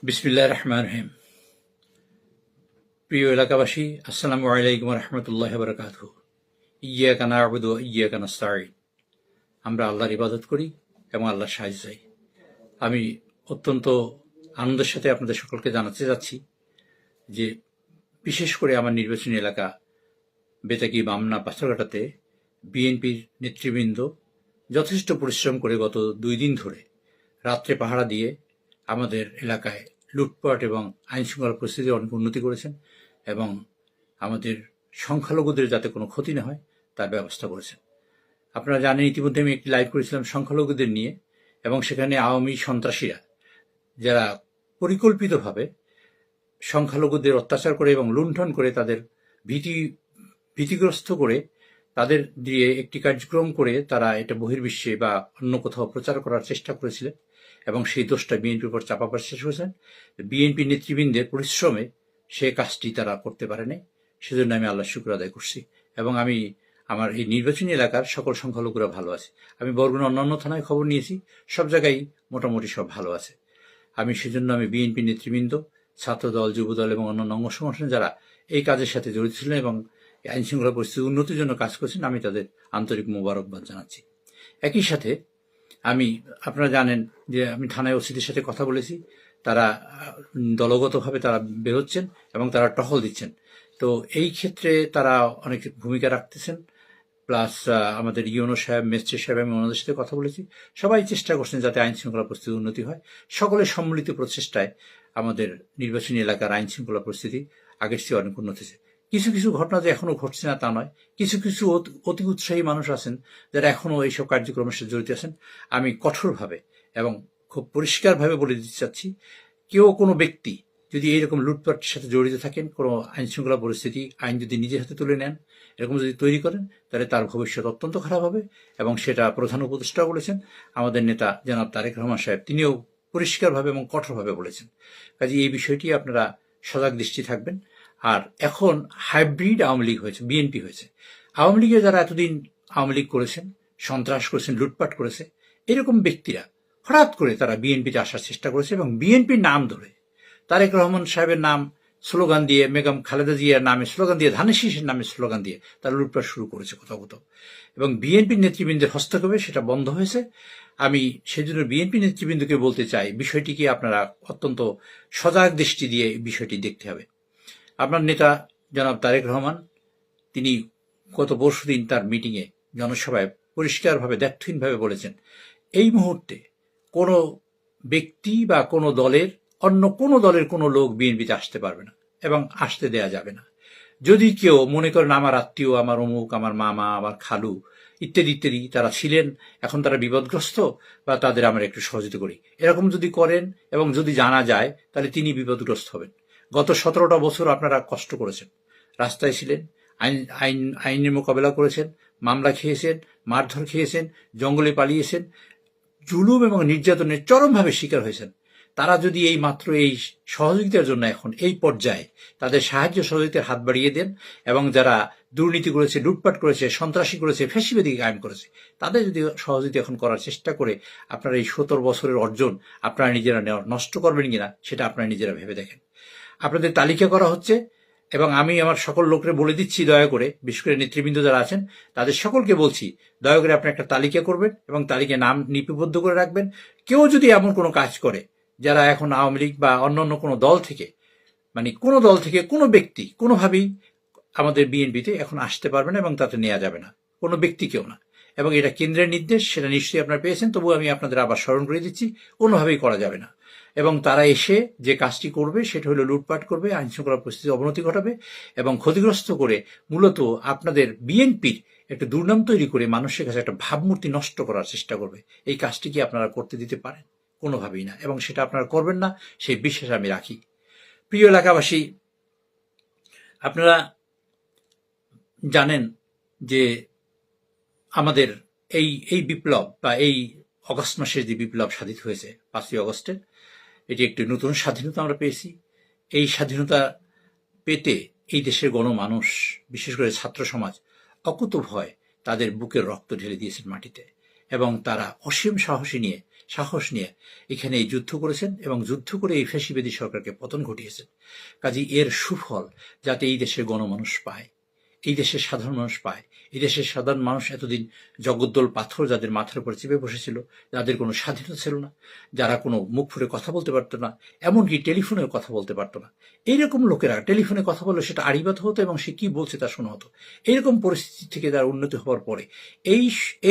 বিসমিল্লাহির রহমানির রহিম। প্রিয় এলাকাবাসী, আসসালামু আলাইকুম রহমতুল্লাহ বারাকাতুহু। ইয়্যাকা না'বুদু ওয়া ইয়্যাকা নাস্তাঈন। আমরা আল্লাহর ইবাদত করি এবং আল্লাহর সাহায্য চাই। আমি অত্যন্ত আনন্দের সাথে আপনাদের সকলকে জানাতে যাচ্ছি যে বিশেষ করে আমার নির্বাচনী এলাকা বেতাগী, বামনা, পাথরঘাটাতে বিএনপির নেতৃবৃন্দ যথেষ্ট পরিশ্রম করে গত 2 দিন ধরে রাত্রে পাহারা দিয়ে আমাদের এলাকায় লুটপাট এবং আইনশৃঙ্খলা পরিস্থিতির অনেক উন্নতি করেছেন এবং আমাদের সংখ্যালঘুদের যাতে কোনো ক্ষতি না হয় তার ব্যবস্থা করেছেন। আপনারা জানেন, ইতিমধ্যে আমি একটি লাইভ করেছিলাম সংখ্যালঘুদের নিয়ে, এবং সেখানে আওয়ামী সন্ত্রাসীরা যারা পরিকল্পিতভাবে সংখ্যালঘুদের অত্যাচার করে এবং লুণ্ঠন করে তাদের ভীতিগ্রস্ত করে তাদের দিয়ে একটি কার্যক্রম করে তারা এটা বহির্বিশ্বে বা অন্য কোথাও প্রচার করার চেষ্টা করেছিলেন এবং সেই দোষটা বিএনপির উপর চাপাবার চেষ্টা করেছেন। বিএনপি নেতৃবৃন্দের পরিশ্রমে সে কাজটি তারা করতে পারেনি। সেজন্য আমি আল্লাহর শুকর আদায় করছি এবং আমি আমার এই নির্বাচনী এলাকার সকল সংখ্যালঘুরা ভালো আছে। আমি বরগুনা অন্যান্য থানায় খবর নিয়েছি, সব জায়গায় মোটামুটি সব ভালো আছে। সেজন্য আমি বিএনপি নেতৃবৃন্দ, ছাত্রদল, যুবদল এবং অন্যান্য অঙ্গ সংগঠন যারা এই কাজের সাথে জড়িত ছিলেন এবং আইনশৃঙ্খলা পরিস্থিতি উন্নতির জন্য কাজ করেছেন, আমি তাদের আন্তরিক মোবারকবাদ জানাচ্ছি। একই সাথে আপনারা জানেন যে আমি থানায় ওসিদের সাথে কথা বলেছি। তারা দলগতভাবে তারা বেরোচ্ছেন এবং তারা টহল দিচ্ছেন। তো এই ক্ষেত্রে তারা অনেক ভূমিকা রাখতেছেন। প্লাস আমাদের ইউনো সাহেব, মেস্ট্রি সাহেব, আমি ওনাদের সাথে কথা বলেছি। সবাই চেষ্টা করছেন যাতে আইন শৃঙ্খলা পরিস্থিতির উন্নতি হয়। সকলের সম্মিলিত প্রচেষ্টায় আমাদের নির্বাচনী এলাকার আইন শৃঙ্খলা পরিস্থিতি আগের চেয়ে অনেক উন্নতি হয়েছে। কিছু কিছু ঘটনা যে এখনো ঘটছে না তা নয়, কিছু কিছু অতি উৎসাহী মানুষ আছেন যারা এখনো এইসব কার্যক্রমের সাথে জড়িত আছেন। আমি কঠোরভাবে এবং খুব পরিষ্কারভাবে বলে দিতে চাচ্ছি, কেউ কোনো ব্যক্তি যদি এইরকম লুটপাটের সাথে জড়িত থাকেন, কোনো আইন শৃঙ্খলা পরিস্থিতি আইন যদি নিজের হাতে তুলে নেন, এরকম যদি তৈরি করেন, তাহলে তার ভবিষ্যৎ অত্যন্ত খারাপ হবে। এবং সেটা প্রধান উপদেষ্টাও বলেছেন, আমাদের নেতা জনাব তারেক রহমান সাহেব তিনিও পরিষ্কারভাবে এবং কঠোরভাবে বলেছেন। কাজে এই বিষয়টি আপনারা সজাগ দৃষ্টি থাকবেন। আর এখন হাইব্রিড আওয়ামী লীগ হয়েছে, বিএনপি হয়েছে। আওয়ামী লীগে যারা এতদিন আওয়ামী লীগ করেছেন, সন্ত্রাস করেছেন, লুটপাট করেছে, এরকম ব্যক্তিরা হঠাৎ করে তারা বিএনপিতে আসার চেষ্টা করেছে এবং বিএনপির নাম ধরে তারেক রহমান সাহেবের নাম স্লোগান দিয়ে, বেগম খালেদা জিয়ার নামে স্লোগান দিয়ে, ধানের শীষের নামে স্লোগান দিয়ে তারা লুটপাট শুরু করেছে কোথাও কোথাও। এবং বিএনপির নেতৃবৃন্দের হস্তক্ষেপে সেটা বন্ধ হয়েছে। আমি সেজন্য বিএনপি নেতৃবৃন্দকে বলতে চাই, বিষয়টিকে আপনারা অত্যন্ত সজাগ দৃষ্টি দিয়ে বিষয়টি দেখতে হবে। আপনার নেতা জনাব তারেক রহমান তিনি গত পরশুদিন তার মিটিংয়ে, জনসভায় পরিষ্কারভাবে দ্ব্যর্থহীনভাবে বলেছেন, এই মুহূর্তে কোনো ব্যক্তি বা কোনো দলের, অন্য কোনো দলের কোনো লোক বিএনপিতে আসতে পারবে না এবং আসতে দেয়া যাবে না। যদি কেউ মনে করেন আমার আত্মীয়, আমার অমুক, আমার মামা, আমার খালু ইত্যাদি ইত্যাদি তারা ছিলেন, এখন তারা বিপদগ্রস্ত বা তাদের আমরা একটু সহযোগিতা করি, এরকম যদি করেন এবং যদি জানা যায়, তাহলে তিনি বিপদগ্রস্ত হবেন। গত 17টা বছর আপনারা কষ্ট করেছেন, রাস্তায় ছিলেন, আইনের মোকাবেলা করেছেন, মামলা খেয়েছেন, মারধর খেয়েছেন, জঙ্গলে পালিয়েছেন, জুলুম এবং নির্যাতনের চরমভাবে শিকার হয়েছেন। তারা যদি এই মাত্র এই সহযোগিতার জন্য এখন এই পর্যায়ে তাদের সাহায্য সহযোগিতার হাত বাড়িয়ে দেন এবং যারা দুর্নীতি করেছে, লুটপাট করেছে, সন্ত্রাসী করেছে, ফ্যাসিবাদী কায়েম করেছে, তাদের যদি সহযোগিতা এখন করার চেষ্টা করে আপনারা এই 17 বছরের অর্জন আপনারা নিজেরা নষ্ট করবেন কিনা সেটা আপনারা নিজেরা ভেবে দেখেন। আপনাদের তালিকা করা হচ্ছে এবং আমি আমার সকল লোকরে বলে দিচ্ছি, দয়া করে, বিশেষ করে নেতৃবৃন্দ যারা আছেন তাদের সকলকে বলছি, দয়া করে আপনি একটা তালিকা করবেন এবং তালিকায় নাম লিপিবদ্ধ করে রাখবেন। কেউ যদি এমন কোনো কাজ করে, যারা এখন আওয়ামী লীগ বা অন্যান্য কোনো দল থেকে, কোনো দল থেকে কোনো ব্যক্তি কোনোভাবেই আমাদের বিএনপিতে এখন আসতে পারবে না এবং তাতে নেওয়া যাবে না, কোনো ব্যক্তি কেউ না। এবং এটা কেন্দ্রের নির্দেশ, সেটা নিশ্চয়ই আপনারা পেয়েছেন, তবু আমি আপনাদের আবার স্মরণ করে দিচ্ছি, কোনোভাবেই করা যাবে না। এবং তারা এসে যে কাজটি করবে সেটা হলো লুটপাট করবে, আইনশৃঙ্খলা পরিস্থিতির অবনতি ঘটাবে এবং ক্ষতিগ্রস্ত করে মূলত আপনাদের বিএনপির একটা দুর্নাম তৈরি করে মানুষের কাছে একটা ভাবমূর্তি নষ্ট করার চেষ্টা করবে। এই কাজটি কি আপনারা করতে দিতে পারেন? কোনোভাবেই না, এবং সেটা আপনারা করবেন না, সেই বিশ্বাস আমি রাখি। প্রিয় এলাকাবাসী, আপনারা জানেন যে আমাদের এই বিপ্লব বা এই অগস্ট মাসের যে বিপ্লব সাধিত হয়েছে 5ই অগস্টের, এটি একটি নতুন স্বাধীনতা আমরা পেয়েছি। এই স্বাধীনতা পেতে এই দেশের গণমানুষ, বিশেষ করে ছাত্র সমাজ, অকুতোভয় তাদের বুকের রক্ত ঢেলে দিয়েছেন মাটিতে এবং তারা অসীম সাহসী নিয়ে সাহস নিয়ে এখানে এই যুদ্ধ করেছেন এবং যুদ্ধ করে এই ফ্যাসিবাদী সরকারকে পতন ঘটিয়েছেন। কাজেই এর সুফল যাতে এই দেশের গণমানুষ পায়, এই দেশের সাধারণ মানুষ পায়। এই দেশের সাধারণ মানুষ এতদিন জগদ্দল পাথর যাদের মাথার উপর চেপে বসেছিল, যাদের কোনো স্বাধীনতা ছিল না, যারা কোনো মুখ ফুটে কথা বলতে পারতো না, এমনকি টেলিফোনেও কথা বলতে পারতো না, এইরকম লোকেরা টেলিফোনে কথা বললে সেটা আড়িবাত হতো এবং সে কি বলছে তা শোনা হতো। এইরকম পরিস্থিতি থেকে তার উন্নতি হওয়ার পরে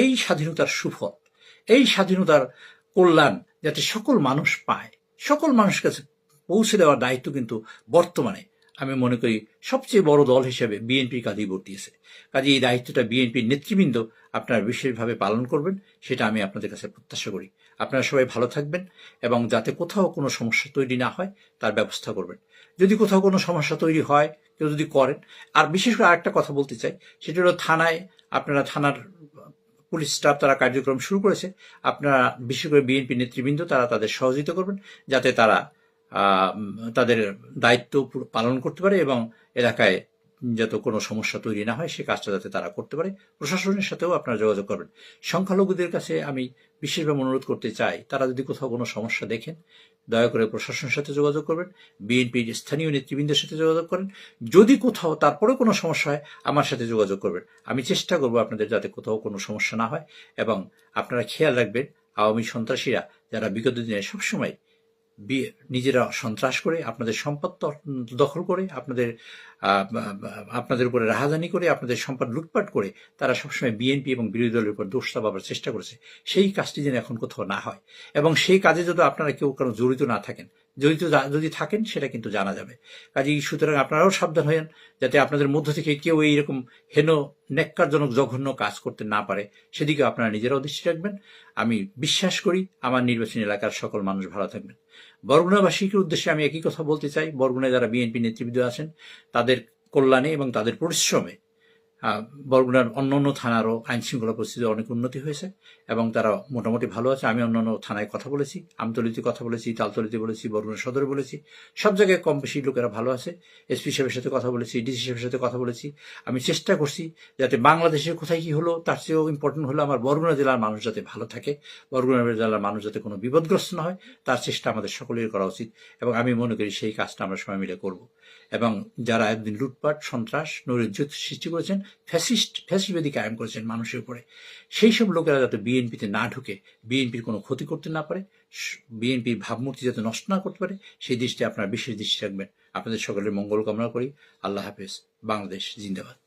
এই স্বাধীনতার সুফল, এই স্বাধীনতার কল্যাণ যাতে সকল মানুষ পায়, সকল মানুষের কাছে পৌঁছে দেওয়ার দায়িত্ব কিন্তু বর্তমানে আমি মনে করি সবচেয়ে বড় দল হিসেবে বিএনপির কাঁধেই বর্তিয়েছে। কাজে এই দায়িত্বটা বিএনপির নেতৃবৃন্দ আপনারা বিশেষভাবে পালন করবেন, সেটা আমি আপনাদের কাছে প্রত্যাশা করি। আপনারা সবাই ভালো থাকবেন এবং যাতে কোথাও কোনো সমস্যা তৈরি না হয় তার ব্যবস্থা করবেন। যদি কোথাও কোনো সমস্যা তৈরি হয়, কেউ যদি করেন, আর বিশেষ করে আরেকটা কথা বলতে চাই, সেটা হলো থানায় আপনারা থানার পুলিশ স্টাফ তারা কার্যক্রম শুরু করেছে, আপনারা বিশেষ করে বিএনপি নেতৃবৃন্দ তারা তাদের সহযোগিতা করবেন যাতে তারা তাদের দায়িত্ব পালন করতে পারে এবং এলাকায় যাতে কোনো সমস্যা তৈরি না হয় সে কাজটা যাতে তারা করতে পারে। প্রশাসনের সাথেও আপনারা যোগাযোগ করবেন। সংখ্যালঘুদের কাছে আমি বিশেষভাবে অনুরোধ করতে চাই, তারা যদি কোথাও কোনো সমস্যা দেখেন দয়া করে প্রশাসনের সাথে যোগাযোগ করবেন, বিএনপির স্থানীয় নেতৃবৃন্দের সাথে যোগাযোগ করেন। যদি কোথাও তারপরে কোনো সমস্যা হয় আমার সাথে যোগাযোগ করবেন। আমি চেষ্টা করব আপনাদের যাতে কোথাও কোনো সমস্যা না হয়। এবং আপনারা খেয়াল রাখবেন, আওয়ামী সন্ত্রাসীরা যারা বিগত দিনে সবসময় নিজেরা সন্ত্রাস করে, আপনাদের সম্পদ দখল করে, আপনাদের উপরে রাহাজানি করে, আপনাদের সম্পদ লুটপাট করে তারা সবসময় বিএনপি এবং বিরোধী দলের উপর দোষ চাপাবার চেষ্টা করেছে। সেই কাজটি যেন এখন কোথাও না হয় এবং সেই কাজে যদি আপনারা কেউ কারো জড়িত না থাকেন, যদি থাকেন সেটা কিন্তু জানা যাবে। কাজেই সুতরাং আপনারাও সাবধান হয়েন যাতে আপনাদের মধ্য থেকে কেউ এইরকম হেন ন্যাক্কারজনক জঘন্য কাজ করতে না পারে, সেদিকে আপনারা নিজেরাও দৃষ্টি রাখবেন। আমি বিশ্বাস করি আমার নির্বাচনী এলাকার সকল মানুষ ভালো থাকবেন। বরগুনাবাসীকে উদ্দেশ্যে আমি একই কথা বলতে চাই, বরগুনায় যারা বিএনপি নেতৃবৃন্দ আছেন তাদের কল্যাণে এবং তাদের পরিশ্রমে বরগুনার অন্যান্য থানারও আইনশৃঙ্খলা পরিস্থিতি অনেক উন্নতি হয়েছে এবং তারা মোটামুটি ভালো আছে। আমি অন্যান্য থানায় কথা বলেছি, আমতলিতে কথা বলেছি, তালতলিতে বলেছি, বরগুনা সদরে বলেছি, সব জায়গায় কম বেশি লোকেরা ভালো আছে। এসপি সাহেবের সাথে কথা বলেছি, ডিসি সাহেবের সাথে কথা বলেছি। আমি চেষ্টা করছি যাতে বাংলাদেশের কোথায় কি হলো তার চেয়েও ইম্পর্টেন্ট হলো আমার বরগুনা জেলার মানুষ যাতে ভালো থাকে, বরগুনা জেলার মানুষ যাতে কোনো বিপদগ্রস্ত না হয় তার চেষ্টা আমাদের সকলের করা উচিত এবং আমি মনে করি সেই কাজটা আমরা সবাই মিলে করব। এবং যারা একদিন লুটপাট, সন্ত্রাস, নৈরাজ্য সৃষ্টি করেছেন, ফ্যাসিবাদী কায়েম করেছেন মানুষের উপরে, সেই সব লোকেরা যাতে বিএনপিতে না ঢুকে বিএনপির কোনো ক্ষতি করতে না পারে, বিএনপির ভাবমূর্তি যাতে নষ্ট না করতে পারে, সেই দৃষ্টি আপনারা বিশেষ দৃষ্টি রাখবেন। আপনাদের সকলের মঙ্গল কামনা করি। আল্লাহ হাফেজ। বাংলাদেশ জিন্দাবাদ।